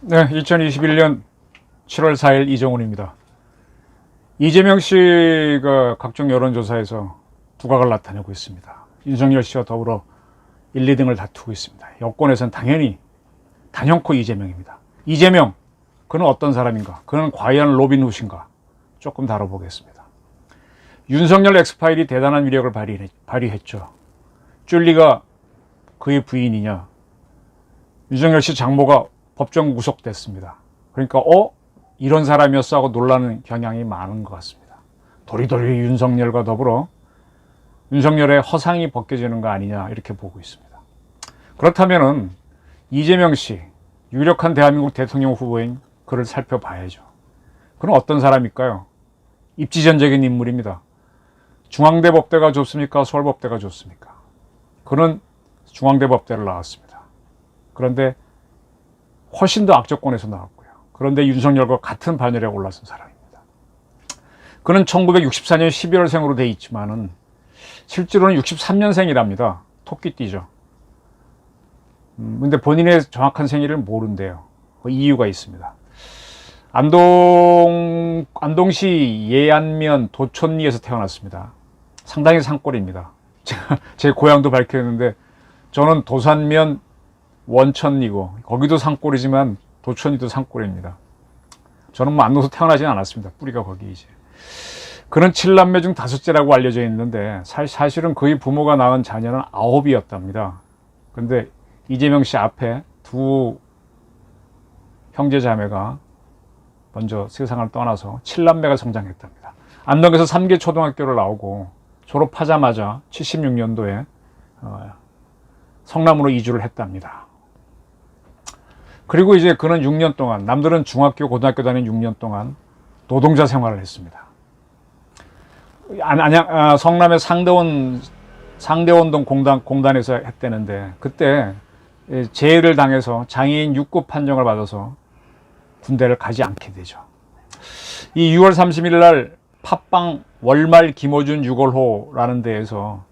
네, 2021년 7월 4일 이정훈입니다. 이재명 씨가 각종 여론조사에서 두각을 나타내고 있습니다. 윤석열 씨와 더불어 1, 2등을 다투고 있습니다. 여권에서는 당연히 단연코 이재명입니다. 이재명, 그는 어떤 사람인가? 그는 과연 로빈훗인가? 조금 다뤄보겠습니다. 윤석열 엑스파일이 대단한 위력을 발휘했죠. 쭌리가 그의 부인이냐? 윤석열 씨 장모가 법정 구속됐습니다. 그러니까 이런 사람이었어 하고 놀라는 경향이 많은 것 같습니다. 도리도리 윤석열과 더불어 윤석열의 허상이 벗겨지는 거 아니냐 이렇게 보고 있습니다. 그렇다면은 이재명 씨, 유력한 대한민국 대통령 후보인 그를 살펴봐야죠. 그는 어떤 사람일까요? 입지전적인 인물입니다. 중앙대 법대가 좋습니까? 서울법대가 좋습니까? 그는 중앙대 법대를 나왔습니다. 그런데 훨씬 더 악조건에서 나왔고요. 그런데 윤석열과 같은 반열에 올라선 사람입니다. 그는 1964년 12월생으로 돼 있지만은 실제로는 63년생이랍니다. 토끼띠죠. 근데 본인의 정확한 생일을 모른대요. 그 이유가 있습니다. 안동시 예안면 도촌리에서 태어났습니다. 상당히 산골입니다. 제 고향도 밝혔는데 저는 도산면 원천리고 거기도 산골이지만 도천리도 산골입니다. 저는 뭐 안동에서 태어나진 않았습니다. 뿌리가 거기 이제. 그는 7남매 중 5째라고 알려져 있는데 사실은 그의 부모가 낳은 자녀는 9이었답니다. 근데 이재명 씨 앞에 두 형제 자매가 먼저 세상을 떠나서 7남매가 성장했답니다. 안동에서 3개 초등학교를 나오고 졸업하자마자 76년도에 성남으로 이주를 했답니다. 그리고 이제 그는 6년 동안, 남들은 중학교, 고등학교 다닌 6년 동안 노동자 생활을 했습니다. 성남의 상대원동 공단에서 했다는데 그때 재해를 당해서 장애인 6급 판정을 받아서 군대를 가지 않게 되죠. 이 6월 30일 날 팟빵 월말 김어준 6월호라는 데에서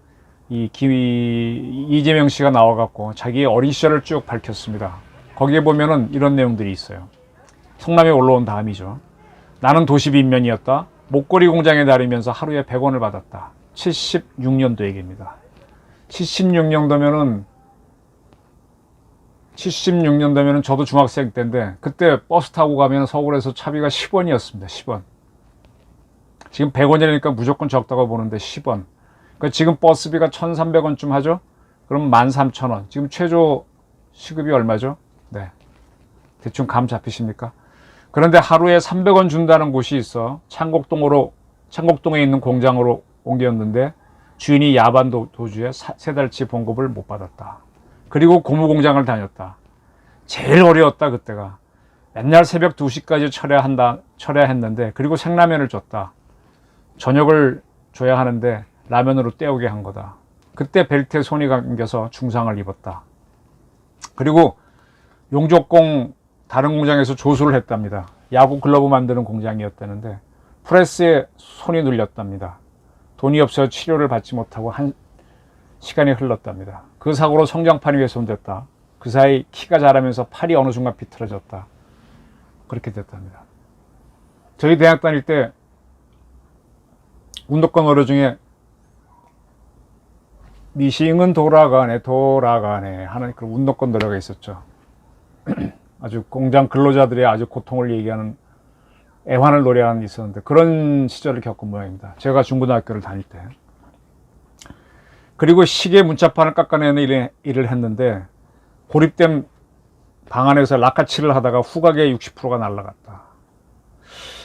이재명 씨가 나와갖고 자기의 어린 시절을 쭉 밝혔습니다. 거기에 보면은 이런 내용들이 있어요. 성남에 올라온 다음이죠. 나는 도시빈면이었다. 목걸이 공장에 다니면서 하루에 100원을 받았다. 76년도 얘기입니다. 76년도면은 저도 중학생 때인데 그때 버스 타고 가면 서울에서 차비가 10원이었습니다. 10원. 지금 100원이니까 무조건 적다고 보는데 10원. 그러니까 지금 버스비가 1,300원쯤 하죠? 그럼 13,000원. 지금 최저 시급이 얼마죠? 네. 대충 감 잡히십니까? 그런데 하루에 300원 준다는 곳이 있어 창곡동에 있는 공장으로 옮겼는데 주인이 야반 도주에 3달치 봉급을 못 받았다. 그리고 고무공장을 다녔다. 제일 어려웠다 그때가. 맨날 새벽 2시까지 철야했는데 그리고 생라면을 줬다. 저녁을 줘야 하는데 라면으로 때우게 한 거다. 그때 벨트에 손이 감겨서 중상을 입었다. 그리고 용접공 다른 공장에서 조수를 했답니다. 야구 글러브 만드는 공장이었다는데 프레스에 손이 눌렸답니다. 돈이 없어 치료를 받지 못하고 시간이 흘렀답니다. 그 사고로 성장판이 훼손됐다. 그 사이 키가 자라면서 팔이 어느 순간 비틀어졌다. 그렇게 됐답니다. 저희 대학 다닐 때 운동권 노래 중에 미싱은 돌아가네 하는 그런 운동권 노래가 있었죠. 아주 공장 근로자들의 아주 고통을 얘기하는 애환을 노래하는 게 있었는데 그런 시절을 겪은 모양입니다. 제가 중고등학교를 다닐 때. 그리고 시계 문자판을 깎아내는 일을 했는데 고립된 방 안에서 라카치를 하다가 후각의 60%가 날아갔다.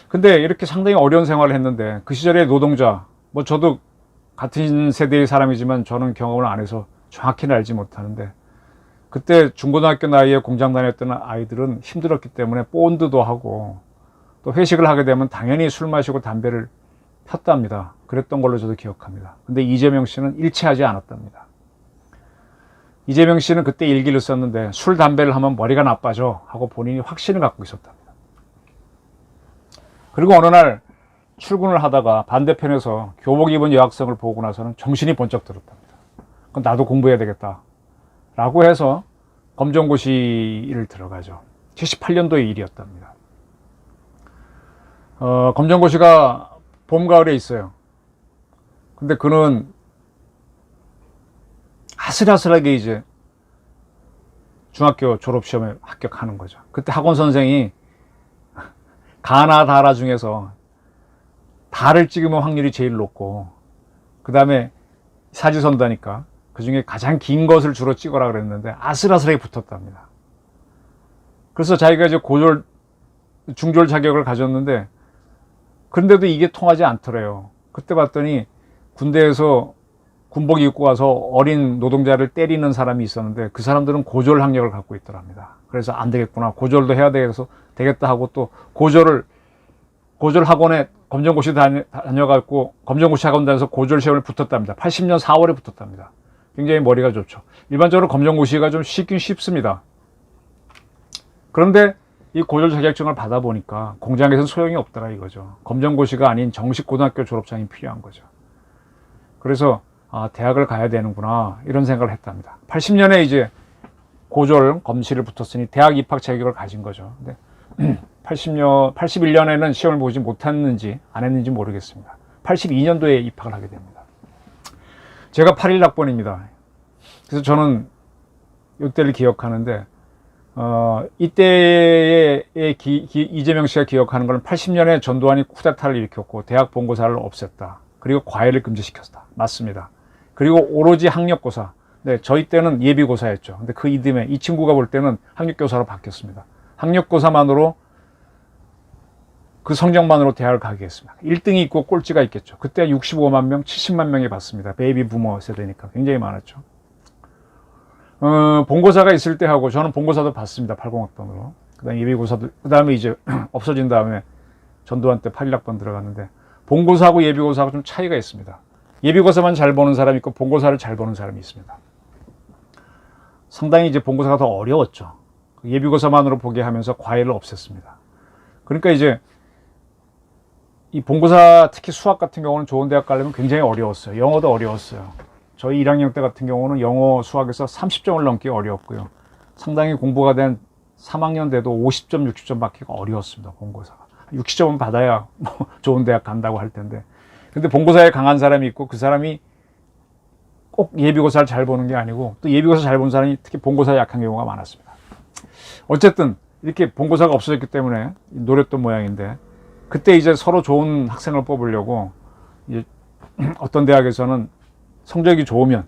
근데 이렇게 상당히 어려운 생활을 했는데 그 시절의 노동자, 뭐 저도 같은 세대의 사람이지만 저는 경험을 안 해서 정확히는 알지 못하는데 그때 중고등학교 나이에 공장 다녔던 아이들은 힘들었기 때문에 본드도 하고 또 회식을 하게 되면 당연히 술 마시고 담배를 폈답니다. 그랬던 걸로 저도 기억합니다. 근데 이재명 씨는 일치하지 않았답니다. 이재명 씨는 그때 일기를 썼는데 술, 담배를 하면 머리가 나빠져 하고 본인이 확신을 갖고 있었답니다. 그리고 어느 날 출근을 하다가 반대편에서 교복 입은 여학생을 보고 나서는 정신이 번쩍 들었답니다. 그럼 나도 공부해야 되겠다 라고 해서 검정고시를 들어가죠. 78년도의 일이었답니다. 검정고시가 봄, 가을에 있어요. 근데 그는 아슬아슬하게 이제 중학교 졸업시험에 합격하는 거죠. 그때 학원 선생이 가나 다라 중에서 다를 찍으면 확률이 제일 높고, 그 다음에 사지선다니까 그 중에 가장 긴 것을 주로 찍어라 그랬는데 아슬아슬하게 붙었답니다. 그래서 자기가 이제 중졸 자격을 가졌는데, 그런데도 이게 통하지 않더래요. 그때 봤더니 군대에서 군복 입고 와서 어린 노동자를 때리는 사람이 있었는데, 그 사람들은 고졸 학력을 갖고 있더랍니다. 그래서 안 되겠구나, 고졸도 해야 되겠다 하고, 또 고졸 학원에 검정고시 다녀갖고 검정고시 학원 다녀서 고졸 시험을 붙었답니다. 80년 4월에 붙었답니다. 굉장히 머리가 좋죠. 일반적으로 검정고시가 좀 쉽긴 쉽습니다. 그런데 이 고졸 자격증을 받아보니까 공장에서는 소용이 없더라 이거죠. 검정고시가 아닌 정식 고등학교 졸업장이 필요한 거죠. 그래서 대학을 가야 되는구나 이런 생각을 했답니다. 80년에 이제 고졸 검시를 붙었으니 대학 입학 자격을 가진 거죠. 근데 81년에는 시험을 보지 못했는지 안 했는지 모르겠습니다. 82년도에 입학을 하게 됩니다. 제가 81학번입니다. 그래서 저는 이때를 기억하는데, 이때의 이재명 씨가 기억하는 것은 80년에 전두환이 쿠데타를 일으켰고 대학 본고사를 없앴다. 그리고 과외를 금지시켰다. 맞습니다. 그리고 오로지 학력고사. 네, 저희 때는 예비고사였죠. 근데 그 이듬해 이 친구가 볼 때는 학력고사로 바뀌었습니다. 학력고사만으로, 그 성적만으로 대학을 가게 했습니다. 1등이 있고 꼴찌가 있겠죠. 그때 65만 명, 70만 명이 봤습니다. 베이비 부머 세대니까 굉장히 많았죠. 본고사가 있을 때 하고, 저는 본고사도 봤습니다. 80학번으로. 그 다음에 예비고사도, 그 다음에 이제 없어진 다음에 전두환 때 81학번 들어갔는데, 본고사하고 예비고사하고 좀 차이가 있습니다. 예비고사만 잘 보는 사람이 있고 본고사를 잘 보는 사람이 있습니다. 상당히 이제 본고사가 더 어려웠죠. 예비고사만으로 보게 하면서 과외를 없앴습니다. 그러니까 이제 이 본고사, 특히 수학 같은 경우는 좋은 대학 가려면 굉장히 어려웠어요. 영어도 어려웠어요. 저희 1학년 때 같은 경우는 영어, 수학에서 30점을 넘기 어려웠고요. 상당히 공부가 된 3학년 돼도 50점, 60점 받기가 어려웠습니다. 본고사가. 60점은 받아야 뭐 좋은 대학 간다고 할 텐데. 근데 본고사에 강한 사람이 있고, 그 사람이 꼭 예비고사를 잘 보는 게 아니고, 또 예비고사 잘 보는 사람이 특히 본고사에 약한 경우가 많았습니다. 어쨌든 이렇게 본고사가 없어졌기 때문에 노렸던 모양인데, 그때 이제 서로 좋은 학생을 뽑으려고 이제 어떤 대학에서는 성적이 좋으면,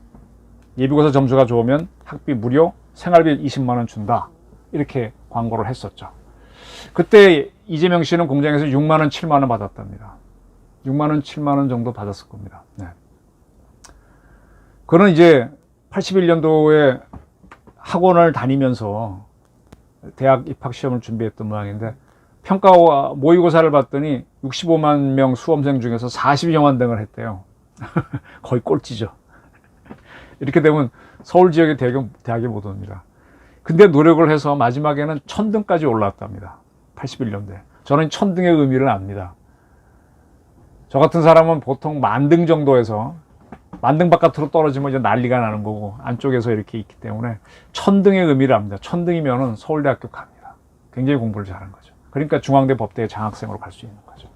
예비고사 점수가 좋으면 학비 무료, 생활비 20만 원 준다, 이렇게 광고를 했었죠. 그때 이재명 씨는 공장에서 6만 원, 7만 원 받았답니다. 6만 원, 7만 원 정도 받았을 겁니다. 네. 그는 이제 81년도에 학원을 다니면서 대학 입학 시험을 준비했던 모양인데, 평가와 모의고사를 봤더니 65만 명 수험생 중에서 40여만 등을 했대요. 거의 꼴찌죠. 이렇게 되면 서울 지역의 대학에 못 옵니다. 근데 노력을 해서 마지막에는 1000등까지 올라왔답니다. 81년도에. 저는 1000등의 의미를 압니다. 저 같은 사람은 보통 10,000등 정도에서, 10,000등 바깥으로 떨어지면 이제 난리가 나는 거고, 안쪽에서 이렇게 있기 때문에 1000등의 의미를 압니다. 1000등이면은 서울대학교 갑니다. 굉장히 공부를 잘한 거죠. 그러니까 중앙대 법대에 장학생으로 갈 수 있는 거죠.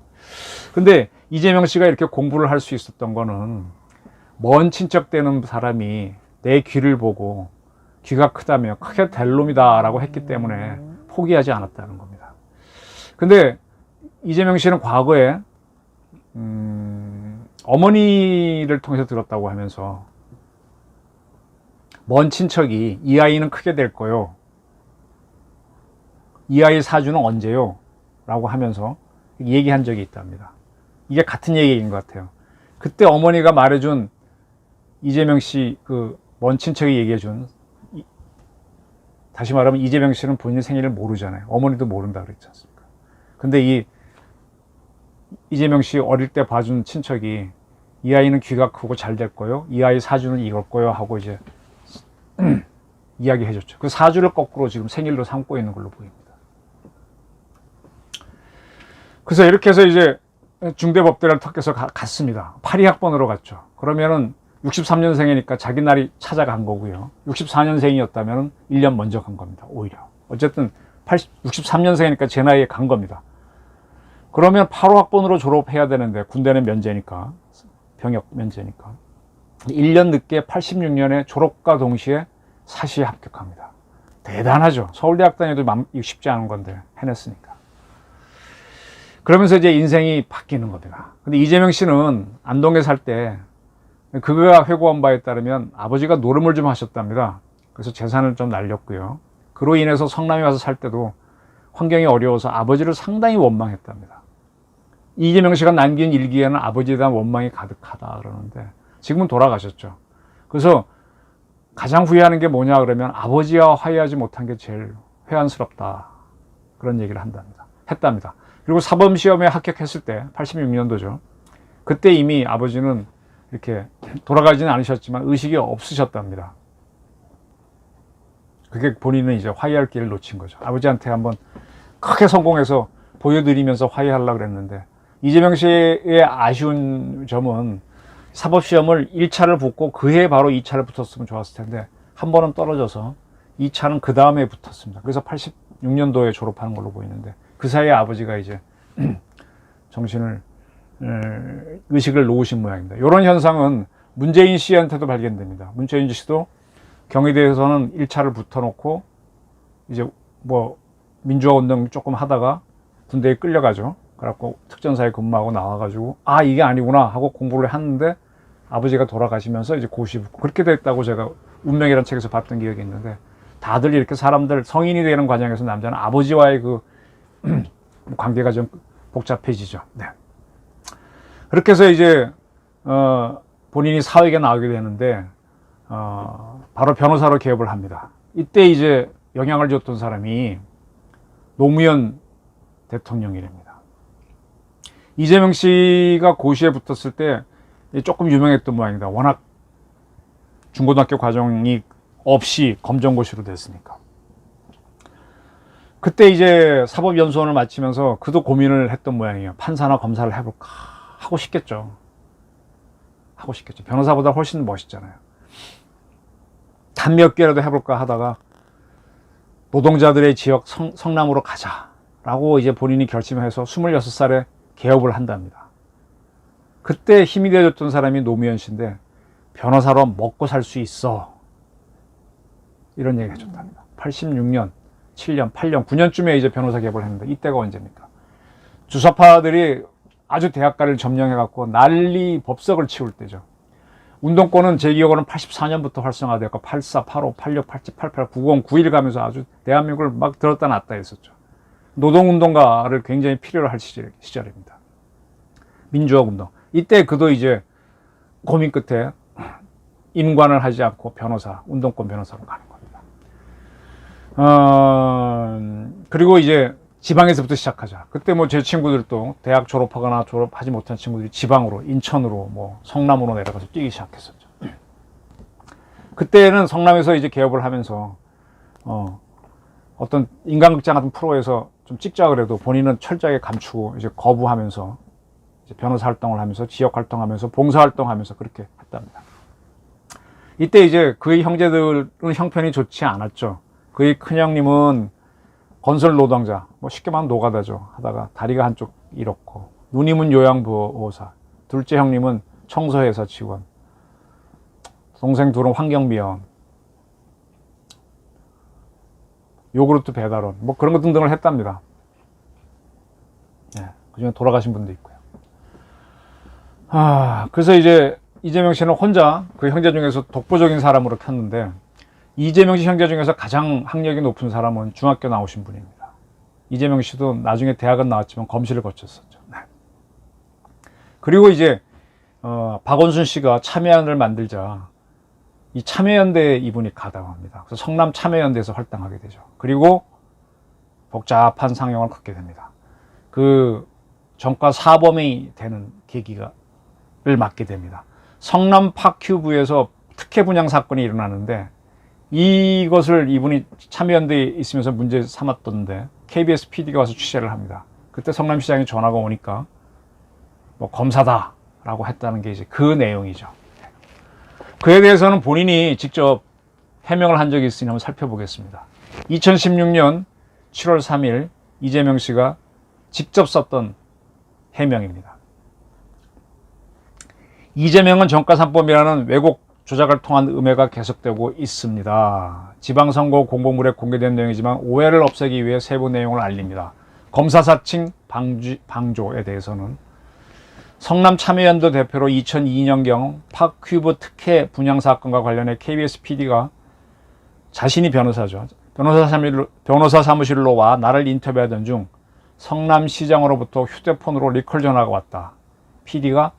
근데 이재명 씨가 이렇게 공부를 할 수 있었던 거는, 먼 친척 되는 사람이 내 귀를 보고 귀가 크다며 크게 될 놈이다 라고 했기 때문에 포기하지 않았다는 겁니다. 근데 이재명 씨는 과거에 어머니를 통해서 들었다고 하면서, 먼 친척이 이 아이는 크게 될 거요, 이 아이 사주는 언제요? 라고 하면서 얘기한 적이 있답니다. 이게 같은 얘기인 것 같아요. 그때 어머니가 말해준, 이재명 씨 그 먼 친척이 얘기해준, 다시 말하면 이재명 씨는 본인 생일을 모르잖아요. 어머니도 모른다 그랬지 않습니까? 근데 이재명 씨 어릴 때 봐준 친척이, 이 아이는 귀가 크고 잘 될 거요, 이 아이 사주는 이걸 거요 하고 이제 이야기 해줬죠. 그 사주를 거꾸로 지금 생일로 삼고 있는 걸로 보입니다. 그래서 이렇게 해서 이제 중대법대를 턱해서 갔습니다. 82학번으로 갔죠. 그러면은 63년생이니까 자기 날이 찾아간 거고요. 64년생이었다면 1년 먼저 간 겁니다. 오히려. 어쨌든 63년생이니까 제 나이에 간 겁니다. 그러면 8호 학번으로 졸업해야 되는데 군대는 면제니까, 병역 면제니까 1년 늦게 86년에 졸업과 동시에 사시에 합격합니다. 대단하죠. 서울대학 다녀도 쉽지 않은 건데 해냈으니까. 그러면서 이제 인생이 바뀌는 겁니다. 근데 이재명 씨는 안동에 살 때 그가 회고한 바에 따르면 아버지가 노름을 좀 하셨답니다. 그래서 재산을 좀 날렸고요. 그로 인해서 성남에 와서 살 때도 환경이 어려워서 아버지를 상당히 원망했답니다. 이재명 씨가 남긴 일기에는 아버지에 대한 원망이 가득하다 그러는데 지금은 돌아가셨죠. 그래서 가장 후회하는 게 뭐냐 그러면 아버지와 화해하지 못한 게 제일 회한스럽다. 그런 얘기를 했답니다. 그리고 사범시험에 합격했을 때 86년도죠. 그때 이미 아버지는 이렇게 돌아가지는 않으셨지만 의식이 없으셨답니다. 그게 본인은 이제 화해할 기회를 놓친 거죠. 아버지한테 한번 크게 성공해서 보여드리면서 화해하려고 그랬는데 이재명 씨의 아쉬운 점은 사법시험을 1차를 붙고 그해 바로 2차를 붙었으면 좋았을 텐데 한 번은 떨어져서 2차는 그 다음에 붙었습니다. 그래서 86년도에 졸업하는 걸로 보이는데 그 사이에 아버지가 이제 의식을 놓으신 모양입니다. 이런 현상은 문재인 씨한테도 발견됩니다. 문재인 씨도 경희대에서는 1차를 붙어놓고 이제 뭐 민주화 운동 조금 하다가 군대에 끌려가죠. 그래갖고 특전사에 근무하고 나와가지고 아 이게 아니구나 하고 공부를 했는데 아버지가 돌아가시면서 이제 고시 붙고 그렇게 됐다고 제가 운명이라는 책에서 봤던 기억이 있는데 다들 이렇게 사람들 성인이 되는 과정에서 남자는 아버지와의 그 관계가 좀 복잡해지죠. 네. 그렇게 해서 이제 본인이 사회에 나오게 되는데 바로 변호사로 개업을 합니다. 이때 이제 영향을 줬던 사람이 노무현 대통령이랍니다. 이재명 씨가 고시에 붙었을 때 조금 유명했던 모양이다. 워낙 중고등학교 과정이 없이 검정고시로 됐으니까. 그때 이제 사법연수원을 마치면서 그도 고민을 했던 모양이에요. 판사나 검사를 해볼까 하고 싶겠죠. 변호사보다 훨씬 멋있잖아요. 단 몇 개라도 해볼까 하다가 노동자들의 지역 성남으로 가자라고 이제 본인이 결심해서 26살에 개업을 한답니다. 그때 힘이 되어줬던 사람이 노무현 씨인데 변호사로 먹고 살 수 있어 이런 얘기 해줬답니다. 86년, 7년, 8년, 9년쯤에 이제 변호사 개업을 했는데 이때가 언제입니까? 주사파들이 아주 대학가를 점령해갖고 난리 법석을 치울 때죠. 운동권은 제 기억으로는 84년부터 활성화되었고 84, 85, 86, 87, 88, 90, 91 가면서 아주 대한민국을 막 들었다 놨다 했었죠. 노동운동가를 굉장히 필요로 할 시절입니다. 민주화 운동. 이때 그도 이제 고민 끝에 임관을 하지 않고 변호사, 운동권 변호사로 가는 겁니다. 그리고 이제 지방에서부터 시작하자. 그때 뭐 제 친구들도 대학 졸업하거나 졸업하지 못한 친구들이 지방으로, 인천으로, 뭐 성남으로 내려가서 뛰기 시작했었죠. 그때는 성남에서 이제 개업을 하면서 어떤 인간극장 같은 프로에서 좀 찍자 그래도 본인은 철저하게 감추고 이제 거부하면서 이제 변호사 활동을 하면서 지역 활동하면서 봉사 활동하면서 그렇게 했답니다. 이때 이제 그의 형제들은 형편이 좋지 않았죠. 그의 큰형님은 건설 노동자, 뭐 쉽게 말하면 노가다죠. 하다가 다리가 한쪽 잃었고, 누님은 요양보호사, 둘째 형님은 청소회사 직원, 동생 둘은 환경미화원, 요구르트 배달원, 뭐 그런 것 등등을 했답니다. 네, 그중에 돌아가신 분도 있고요. 그래서 이제 이재명 씨는 혼자 그 형제 중에서 독보적인 사람으로 켰는데, 이재명 씨 형제 중에서 가장 학력이 높은 사람은 중학교 나오신 분입니다. 이재명 씨도 나중에 대학은 나왔지만 검시를 거쳤었죠. 네. 그리고 이제 박원순 씨가 참여연대를 만들자 이 참여연대에 이분이 가담합니다. 그래서 성남 참여연대에서 활동하게 되죠. 그리고 복잡한 상영을 걷게 됩니다. 그 전과 사범이 되는 계기를 맡게 됩니다. 성남 파큐브에서 특혜 분양 사건이 일어나는데 이것을 이분이 참여연대에 있으면서 문제 삼았던데 KBS PD가 와서 취재를 합니다. 그때 성남시장이 전화가 오니까 뭐 검사다 라고 했다는 게 이제 그 내용이죠. 그에 대해서는 본인이 직접 해명을 한 적이 있으니 한번 살펴보겠습니다. 2016년 7월 3일 이재명 씨가 직접 썼던 해명입니다. 이재명은 정가 3법이라는 왜곡 조작을 통한 음해가 계속되고 있습니다. 지방선거 공보물에 공개된 내용이지만 오해를 없애기 위해 세부 내용을 알립니다. 검사 사칭 방조에 대해서는 성남 참여연대 대표로 2002년경 파큐브 특혜 분양 사건과 관련해 KBS PD가 자신이 변호사죠. 변호사 사무실로 와 나를 인터뷰하던 중 성남시장으로부터 휴대폰으로 리콜 전화가 왔다. PD가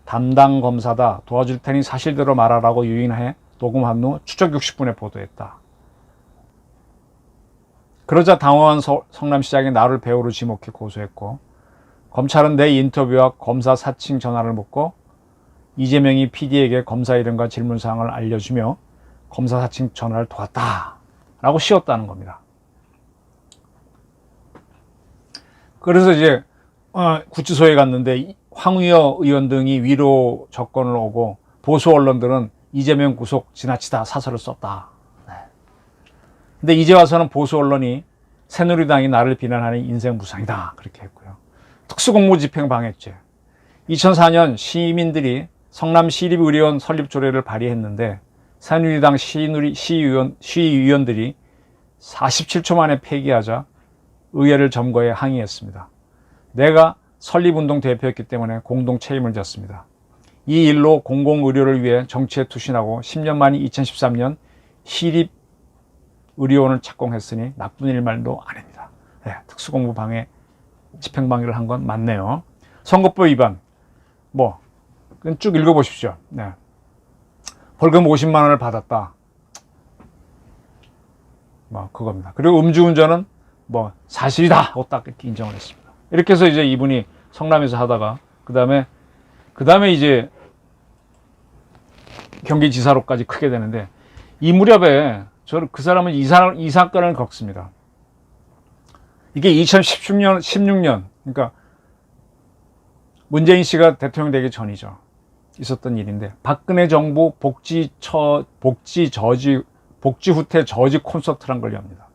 담당 검사다. 도와줄 테니 사실대로 말하라고 유인해 녹음한 후 추적 60분에 보도했다. 그러자 당황한 성남시장이 나를 배우로 지목해 고소했고 검찰은 내 인터뷰와 검사 사칭 전화를 묻고 이재명이 PD에게 검사 이름과 질문사항을 알려주며 검사 사칭 전화를 도왔다 라고 씌웠다는 겁니다. 그래서 이제 구치소에 갔는데 황의여 의원 등이 위로 접근을 오고 보수 언론들은 이재명 구속 지나치다 사설을 썼다. 근데 이제 와서는 보수 언론이 새누리당이 나를 비난하는 인생 무상이다 그렇게 했고요. 특수공무집행 방해죄. 2004년 시민들이 성남시립의료원 설립 조례를 발의했는데 새누리당 시의원들이 47초 만에 폐기하자 의회를 점거해 항의했습니다. 내가 설립운동 대표였기 때문에 공동 책임을 졌습니다. 이 일로 공공의료를 위해 정치에 투신하고 10년 만인 2013년 시립의료원을 착공했으니 나쁜 일말도 아닙니다. 네, 특수공무 방해 집행방해를 한 건 맞네요. 선거법 위반 쭉 읽어보십시오. 네. 벌금 50만 원을 받았다. 그겁니다. 그리고 음주운전은 사실이다 하고 딱 이렇게 인정을 했습니다. 이렇게 해서 이제 이분이 성남에서 하다가 그 다음에 이제 경기지사로까지 크게 되는데 이 무렵에 그 사람은 이 사건을 겪습니다. 이게 2016년 그러니까 문재인 씨가 대통령 되기 전이죠. 있었던 일인데 박근혜 정부 복지 후퇴 저지 콘서트란 걸 엽니다.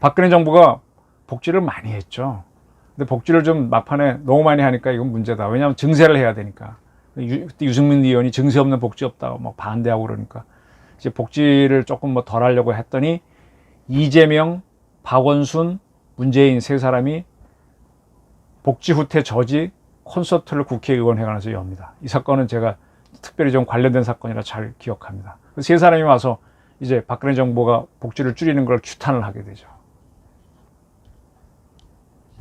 박근혜 정부가 복지를 많이 했죠. 근데 복지를 좀 막판에 너무 많이 하니까 이건 문제다. 왜냐하면 증세를 해야 되니까. 그때 유승민 의원이 증세 없는 복지 없다고 반대하고 그러니까 이제 복지를 조금 덜 하려고 했더니 이재명, 박원순, 문재인 세 사람이 복지 후퇴 저지 콘서트를 국회의원회관에서 엽니다. 이 사건은 제가 특별히 좀 관련된 사건이라 잘 기억합니다. 세 사람이 와서 이제 박근혜 정부가 복지를 줄이는 걸 규탄을 하게 되죠.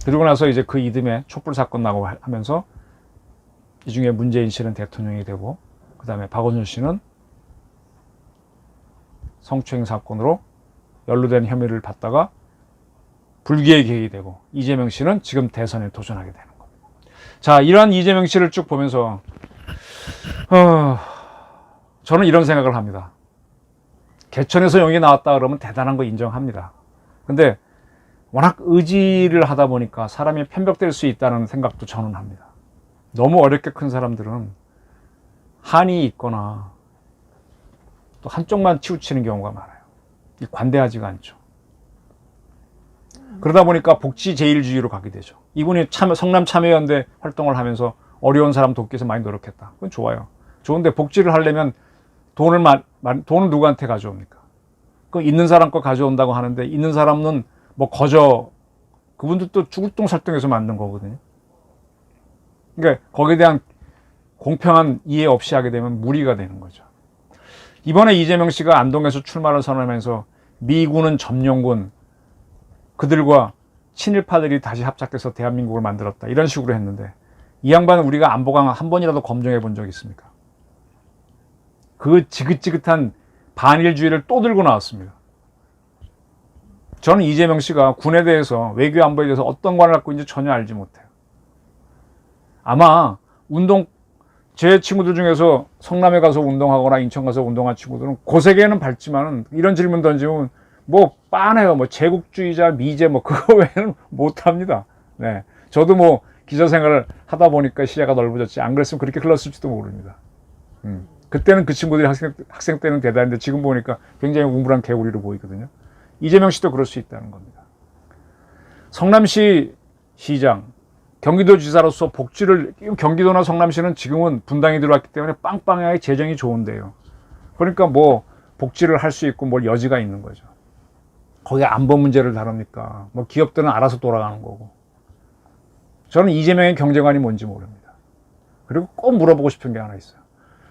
그리고 나서 이제 그 이듬해 촛불 사건 나고 하면서 이 중에 문재인 씨는 대통령이 되고 그 다음에 박원순 씨는 성추행 사건으로 연루된 혐의를 받다가 불기의 계획이 되고 이재명 씨는 지금 대선에 도전하게 되는 겁니다. 자, 이러한 이재명 씨를 쭉 보면서 저는 이런 생각을 합니다. 개천에서 용이 나왔다 그러면 대단한 거 인정합니다. 근데 워낙 의지를 하다 보니까 사람이 편벽될 수 있다는 생각도 저는 합니다. 너무 어렵게 큰 사람들은 한이 있거나 또 한쪽만 치우치는 경우가 많아요. 관대하지가 않죠. 그러다 보니까 복지 제일주의로 가게 되죠. 이분이 성남 참여연대 활동을 하면서 어려운 사람 돕기 위해서 많이 노력했다. 그건 좋아요. 좋은데 복지를 하려면 돈을 누구한테 가져옵니까? 그 있는 사람 거 가져온다고 하는데 있는 사람은 그분들도 죽을 똥 살 똥에서 만든 거거든요. 그러니까 거기에 대한 공평한 이해 없이 하게 되면 무리가 되는 거죠. 이번에 이재명 씨가 안동에서 출마를 선언하면서 미군은 점령군, 그들과 친일파들이 다시 합작해서 대한민국을 만들었다. 이런 식으로 했는데 이 양반은 우리가 안보강 한 번이라도 검증해 본 적이 있습니까? 그 지긋지긋한 반일주의를 또 들고 나왔습니다. 저는 이재명 씨가 군에 대해서 외교 안보에 대해서 어떤 관을 갖고 있는지 전혀 알지 못해요. 아마 제 친구들 중에서 성남에 가서 운동하거나 인천 가서 운동한 친구들은 고세계는 밝지만은 이런 질문 던지면 빤해요. 제국주의자, 미제 그거 외에는 못합니다. 네. 저도 기자 생활을 하다 보니까 시야가 넓어졌지 안 그랬으면 그렇게 흘렀을지도 모릅니다. 그때는 그 친구들이 학생 때는 대단한데 지금 보니까 굉장히 우물한 개구리로 보이거든요. 이재명 씨도 그럴 수 있다는 겁니다. 성남시 시장, 경기도지사로서 복지를, 경기도나 성남시는 지금은 분당이 들어왔기 때문에 빵빵하게 재정이 좋은데요. 그러니까 뭐 복지를 할 수 있고 뭘 여지가 있는 거죠. 거기 안보 문제를 다룹니까? 뭐 기업들은 알아서 돌아가는 거고. 저는 이재명의 경제관이 뭔지 모릅니다. 그리고 꼭 물어보고 싶은 게 하나 있어요.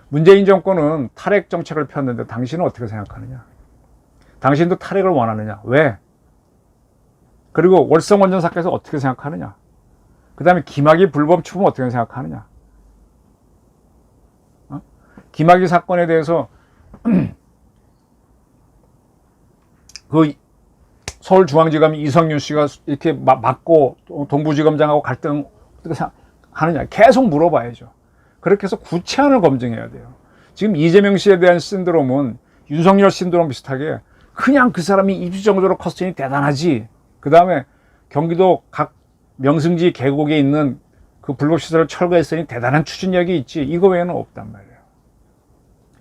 문재인 정권은 탈핵 정책을 폈는데 당신은 어떻게 생각하느냐? 당신도 탈핵을 원하느냐? 왜? 그리고 월성원전 사건에서 어떻게 생각하느냐? 그 다음에 김학의 불법 추범 어떻게 생각하느냐? 김학의 사건에 대해서 그 서울중앙지검 이성윤 씨가 이렇게 맞고 동부지검장하고 갈등 어떻게 생각하느냐? 계속 물어봐야죠. 그렇게 해서 구체안을 검증해야 돼요. 지금 이재명 씨에 대한 신드롬은 윤석열 신드롬 비슷하게 그냥 그 사람이 입주 정도로 컸으니 대단하지. 그 다음에 경기도 각 명승지 계곡에 있는 그 불법시설을 철거했으니 대단한 추진력이 있지. 이거 외에는 없단 말이에요.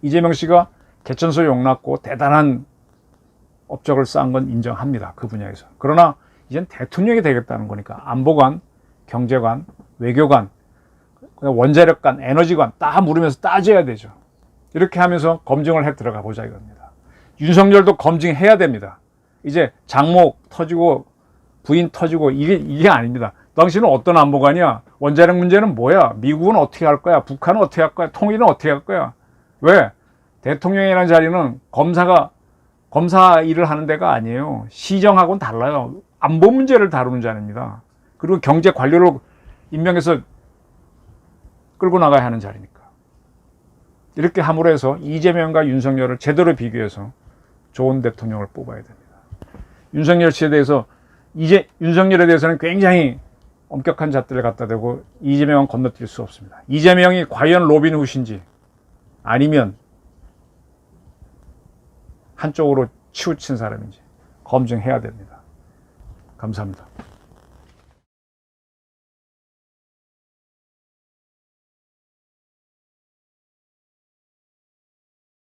이재명 씨가 개천소 용납고 대단한 업적을 쌓은 건 인정합니다. 그 분야에서. 그러나 이젠 대통령이 되겠다는 거니까 안보관, 경제관, 외교관, 원자력관, 에너지관 다 물으면서 따져야 되죠. 이렇게 하면서 검증을 해 들어가 보자 이겁니다. 윤석열도 검증해야 됩니다. 이제 장모 터지고 부인 터지고 이게 아닙니다. 당신은 어떤 안보관이야? 원자력 문제는 뭐야? 미국은 어떻게 할 거야? 북한은 어떻게 할 거야? 통일은 어떻게 할 거야? 왜? 대통령이라는 자리는 검사 일을 하는 데가 아니에요. 시정하고는 달라요. 안보 문제를 다루는 자리입니다. 그리고 경제 관료로 임명해서 끌고 나가야 하는 자리니까. 이렇게 함으로 해서 이재명과 윤석열을 제대로 비교해서 좋은 대통령을 뽑아야 됩니다. 윤석열 씨에 대해서 윤석열에 대해서는 굉장히 엄격한 잣대를 갖다 대고 이재명은 건너뛸 수 없습니다. 이재명이 과연 로빈훗인지 아니면 한쪽으로 치우친 사람인지 검증해야 됩니다. 감사합니다.